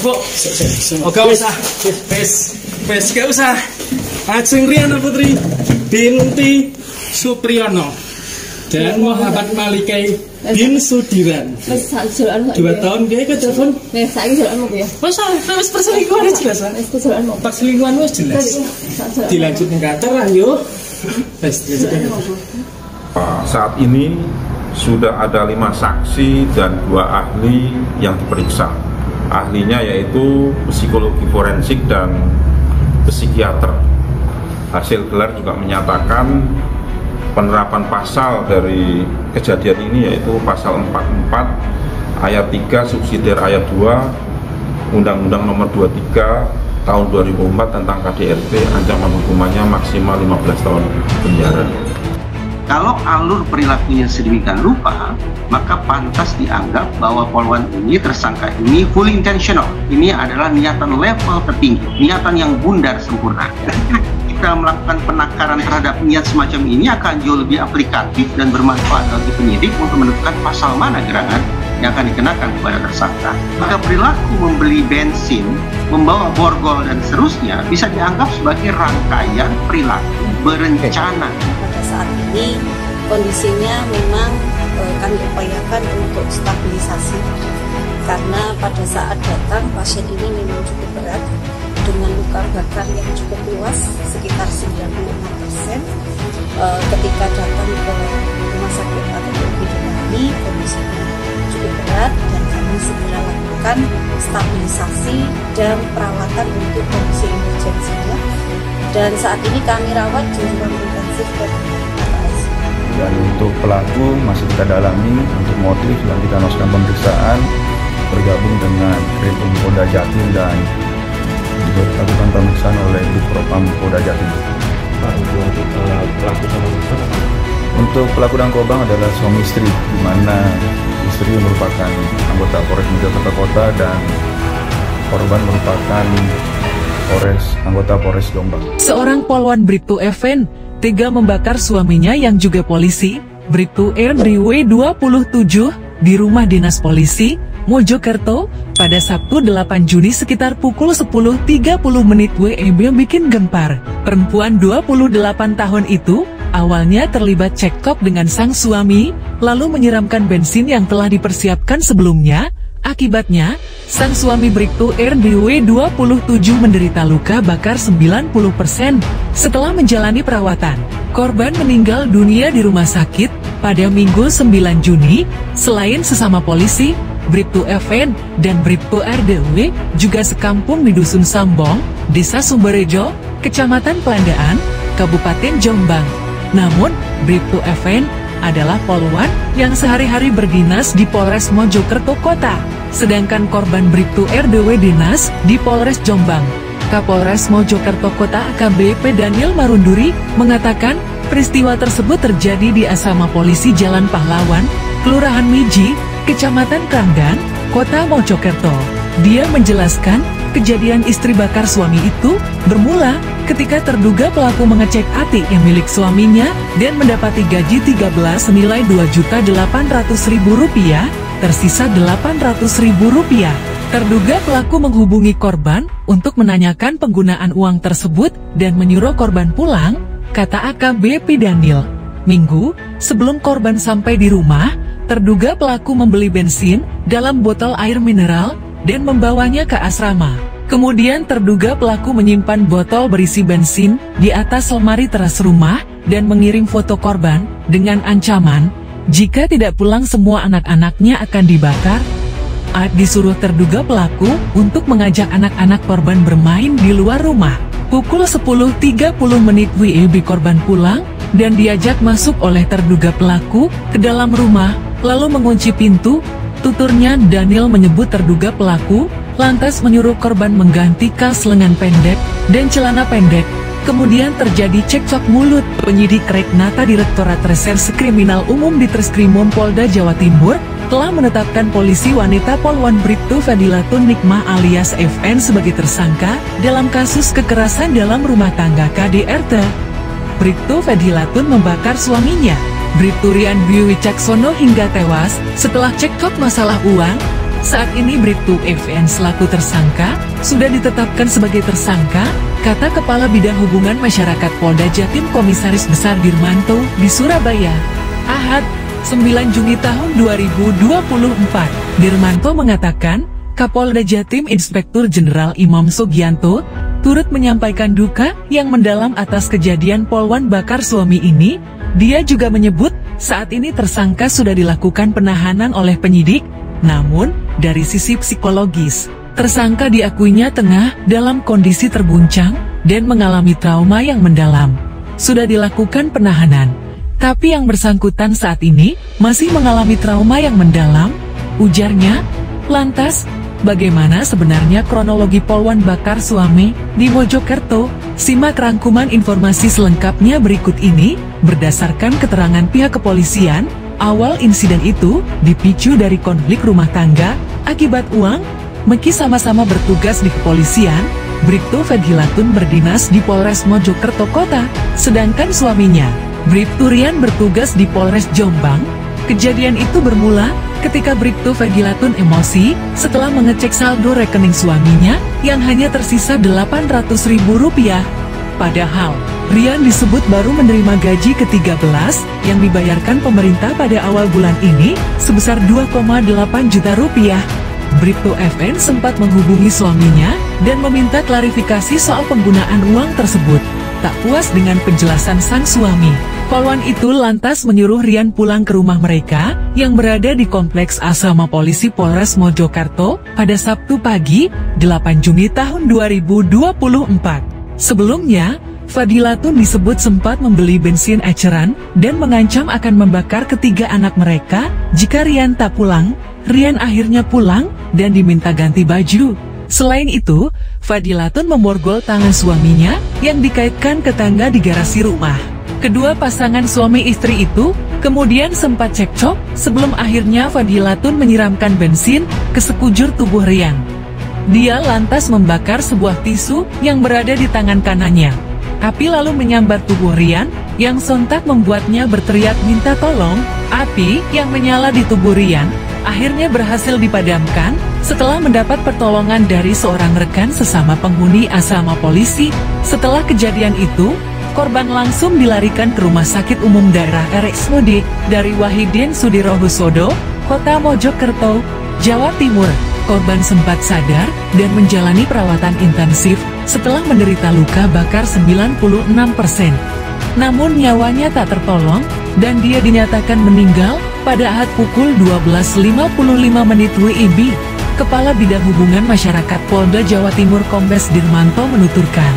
Bu. Oke, usah. Wes, gak usah. Ajeng Riana Putri binti Supriyono dan Muhammad Malikai bin Sudiran. 2 tahun dia ke telepon. Saiki jalanmu ya. Wes perselingkuhan jelas. Perselingkuhan wes jelas. Dilanjutin kantor ayo. Wes saat ini sudah ada 5 saksi dan 2 ahli yang diperiksa. Ahlinya yaitu psikologi forensik dan psikiater. Hasil gelar juga menyatakan penerapan pasal dari kejadian ini yaitu pasal 44 ayat 3 subsidiar ayat 2 Undang-Undang Nomor 23 tahun 2004 tentang KDRT, ancaman hukumannya maksimal 15 tahun penjara. Kalau alur perilakunya sedemikian rupa, maka pantas dianggap bahwa polwan ini, tersangka ini full intentional. Ini adalah niatan level tertinggi, niatan yang bundar sempurna. Kita melakukan penakaran terhadap niat semacam ini akan jauh lebih aplikatif dan bermanfaat bagi penyidik untuk menentukan pasal mana gerangan yang akan dikenakan kepada tersangka. Maka perilaku membeli bensin, membawa borgol dan seterusnya bisa dianggap sebagai rangkaian perilaku berencana. Saat ini kondisinya memang kami upayakan untuk stabilisasi karena pada saat datang pasien ini memang cukup berat dengan luka bakar yang cukup luas sekitar 95%. Ketika datang ke rumah sakit atau kami kondisinya cukup berat dan kami segera lakukan stabilisasi dan perawatan untuk kondisi emergensinya, dan saat ini kami rawat di ruang intensif dan untuk pelaku masih kita dalami untuk motif dan kita lakukan pemeriksaan bergabung dengan Krim Polda Jatim dan juga dilakukan pemeriksaan oleh Propam Polda Jatim. Untuk pelaku sama tersangka? Untuk pelaku dan korban adalah suami istri, di mana istri merupakan anggota Polres Mojokerto Kota dan korban merupakan anggota Polres Jombang. Seorang polwan Bribtu FN tega membakar suaminya yang juga polisi, Bribtu RDW 27, di rumah dinas polisi, Mojokerto, pada Sabtu 8 Juni sekitar pukul 10.30 WIB bikin gempar. Perempuan 28 tahun itu, awalnya terlibat cekcok dengan sang suami, lalu menyiramkan bensin yang telah dipersiapkan sebelumnya. Akibatnya, sang suami Bribtu RDW 27 menderita luka bakar 90%. Setelah menjalani perawatan, korban meninggal dunia di rumah sakit pada Minggu 9 Juni. Selain sesama polisi, Bribtu FN dan Bribtu RDW juga sekampung di Dusun Sambong, Desa Sumberrejo, Kecamatan Pelandaan, Kabupaten Jombang. Namun, Bribtu FN adalah polwan yang sehari-hari berdinas di Polres Mojokerto Kota, sedangkan korban Bribtu RDW dinas di Polres Jombang. Kapolres Mojokerto Kota AKBP Daniel Marunduri mengatakan peristiwa tersebut terjadi di asrama polisi Jalan Pahlawan, Kelurahan Miji, Kecamatan Kranggan, Kota Mojokerto. Dia menjelaskan kejadian istri bakar suami itu bermula ketika terduga pelaku mengecek atik yang milik suaminya dan mendapati gaji 13 senilai Rp2.800.000, tersisa Rp800.000. Terduga pelaku menghubungi korban untuk menanyakan penggunaan uang tersebut dan menyuruh korban pulang, kata AKBP Daniel. Minggu sebelum korban sampai di rumah, terduga pelaku membeli bensin dalam botol air mineral dan membawanya ke asrama. Kemudian terduga pelaku menyimpan botol berisi bensin di atas lemari teras rumah dan mengirim foto korban dengan ancaman, jika tidak pulang semua anak-anaknya akan dibakar. Disuruh terduga pelaku untuk mengajak anak-anak korban bermain di luar rumah. Pukul 10.30 WIB korban pulang dan diajak masuk oleh terduga pelaku ke dalam rumah, lalu mengunci pintu. Tuturnya Daniel menyebut terduga pelaku lantas menyuruh korban mengganti kaos lengan pendek dan celana pendek. Kemudian terjadi cekcok mulut. Penyidik Reknata Direktorat Reserse Kriminal Umum di Treskrimum Polda Jawa Timur telah menetapkan polisi wanita Polwan Bribtu Fadilatun Nikmah alias FN sebagai tersangka dalam kasus kekerasan dalam rumah tangga KDRT. Bribtu Fadilatun membakar suaminya, Bribtu Rian Dwi Wicaksono, hingga tewas setelah cekcok masalah uang. saat ini Bribtu FN selaku tersangka sudah ditetapkan sebagai tersangka, kata Kepala Bidang Hubungan Masyarakat Polda Jatim Komisaris Besar Dirmanto di Surabaya, Ahad, 9 Juni tahun 2024. Dirmanto mengatakan, Kapolda Jatim Inspektur Jenderal Imam Sugianto turut menyampaikan duka yang mendalam atas kejadian Polwan bakar suami ini. Dia juga menyebut saat ini tersangka sudah dilakukan penahanan oleh penyidik, namun dari sisi psikologis, tersangka diakuinya tengah dalam kondisi terguncang dan mengalami trauma yang mendalam. Sudah dilakukan penahanan, tapi yang bersangkutan saat ini masih mengalami trauma yang mendalam, ujarnya. Lantas, bagaimana sebenarnya kronologi Polwan bakar suami di Mojokerto? Simak rangkuman informasi selengkapnya berikut ini. Berdasarkan keterangan pihak kepolisian, awal insiden itu dipicu dari konflik rumah tangga akibat uang. Meski sama-sama bertugas di kepolisian, Bribtu Fedilatun berdinas di Polres Mojokerto Kota, sedangkan suaminya, Bribtu Rian, bertugas di Polres Jombang. Kejadian itu bermula ketika Bribtu Fedilatun emosi setelah mengecek saldo rekening suaminya yang hanya tersisa Rp800.000. Padahal, Rian disebut baru menerima gaji ke-13 yang dibayarkan pemerintah pada awal bulan ini sebesar Rp2,8 juta. Bribtu FN sempat menghubungi suaminya dan meminta klarifikasi soal penggunaan uang tersebut. Tak puas dengan penjelasan sang suami, Polwan itu lantas menyuruh Rian pulang ke rumah mereka yang berada di Kompleks Asrama Polisi Polres Mojokerto pada Sabtu pagi, 8 Juni tahun 2024. Sebelumnya, Fadilatun disebut sempat membeli bensin eceran dan mengancam akan membakar ketiga anak mereka jika Rian tak pulang. Rian akhirnya pulang dan diminta ganti baju. Selain itu, Fadilatun memborgol tangan suaminya yang dikaitkan ke tangga di garasi rumah. Kedua pasangan suami istri itu kemudian sempat cekcok sebelum akhirnya Fadilatun menyiramkan bensin ke sekujur tubuh Rian. Dia lantas membakar sebuah tisu yang berada di tangan kanannya. Api lalu menyambar tubuh Rian, yang sontak membuatnya berteriak minta tolong. Api yang menyala di tubuh Rian akhirnya berhasil dipadamkan setelah mendapat pertolongan dari seorang rekan sesama penghuni asrama polisi. Setelah kejadian itu, korban langsung dilarikan ke Rumah Sakit Umum Daerah RSUD dari Wahidin Sudirohusodo, Kota Mojokerto, Jawa Timur. Korban sempat sadar dan menjalani perawatan intensif setelah menderita luka bakar 96%. Namun nyawanya tak tertolong dan dia dinyatakan meninggal pada Ahad pukul 12.55 WIB. Kepala Bidang Hubungan Masyarakat Polda Jawa Timur Kombes Dirmanto menuturkan,